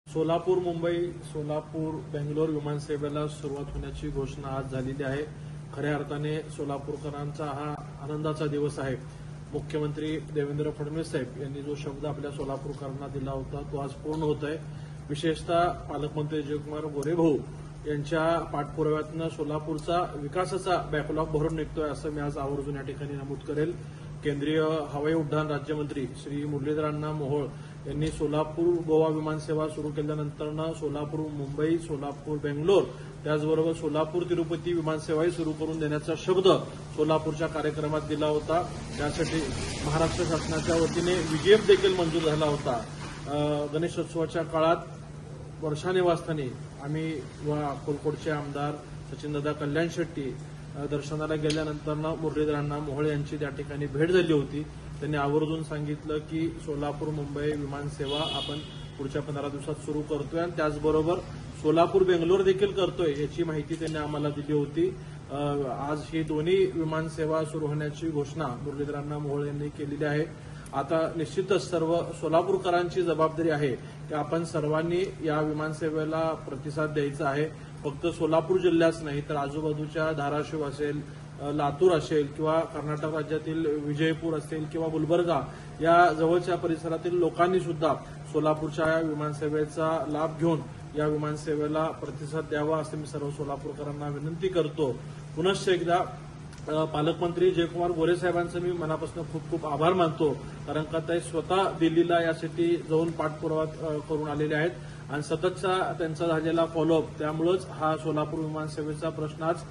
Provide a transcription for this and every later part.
सोलापूर मुंबई सोलापूर बेंगलोर विमानसेवेला सुरुवात होण्याची घोषणा आज झालेली आहे। खऱ्या अर्थाने सोलापूरकरांचा हा आनंदाचा दिवस आहे। मुख्यमंत्री देवेंद्र फडणवीस साहेब यांनी जो शब्द आपल्या सोलापूरकरांना दिला होता तो आज पूर्ण होत आहे। विशेषतः पालकमंत्री जयकुमार गोरेभाऊ यांच्या पाठपुराव्यातनं सोलापूरचा विकासाचा बॅकलॉग भरून निघतोय असं मी आज आवर्जून या ठिकाणी नमूद करेल। केंद्रीय हवाई उड्डाण राज्यमंत्री श्री मुरलीधर अण्णा मोहोळ यांनी सोलापूर गोवा विमानसेवा सुरू केल्यानंतर सोलापूर मुंबई सोलापूर बेंगलोर त्याचबरोबर सोलापूर तिरुपती विमानसेवाही सुरू करून देण्याचा शब्द सोलापूरच्या कार्यक्रमात दिला होता। त्यासाठी महाराष्ट्र शासनाच्या वतीने विजेएफ देखील मंजूर झाला होता। गणेशोत्सवाच्या काळात वर्षा निवासस्थानी आम्ही व अक्कलकोटचे आमदार सचिनदादा कल्याण शेट्टी दर्शनाला गेल्यानंतर मुरलीधर अण्णा मोहोळ यांची त्या ठिकाणी भेट झाली होती। त्यांनी आवर्जून सांगितलं की सोलापूर मुंबई विमानसेवा आपण पुढच्या 15 दिवसात सुरू करतोय आणि त्याचबरोबर सोलापूर बेंगलोर देखील करतोय याची माहिती त्यांनी आम्हाला दिली होती। आज ही दोन्ही विमानसेवा सुरू होण्याची घोषणा मुरलीधर अण्णा मोहोळ यांनी केलेली आहे। आता निश्चितच सर्व सोलापूरकरांची जबाबदारी आहे की आपण सर्वांनी या विमानसेवेला प्रतिसाद द्यायचा आहे। फक्त सोलापूर जिल्ह्याच नाही तर आजूबाजूच्या धाराशिव असेल लातूर असेल किंवा कर्नाटक राज्यातील विजयपूर असेल किंवा गुलबर्गा या जवळच्या परिसरातील लोकांनी सुद्धा सोलापूरच्या या विमानसेवेचा लाभ घेऊन या विमानसेवेला प्रतिसाद द्यावा असे मी सर्व सोलापूरकरांना विनंती करतो। पुनश्च एकदा पालकमंत्री जयकुमार गोरे साहेबांचं मी मनापासून खूप खूप आभार मानतो, कारण का ते स्वतः दिल्लीला यासाठी जाऊन पाठपुरावा करून आलेले आहेत आणि सततचा त्यांचा झालेला फॉलोअप त्यामुळेच हा सोलापूर विमानसेवेचा प्रश्न आज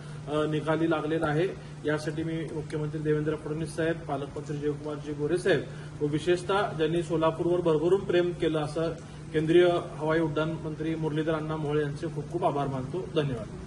निकाली लागलेला आहे। यासाठी मी मुख्यमंत्री देवेंद्र फडणवीस साहेब पालकमंत्री जयकुमारजी गोरे साहेब व विशेषतः ज्यांनी सोलापूरवर भरभरून प्रेम केलं असं केंद्रीय हवाई उड्डाण मंत्री मुरलीधर अण्णा मोहोळ यांचे खूप खूप आभार मानतो। धन्यवाद।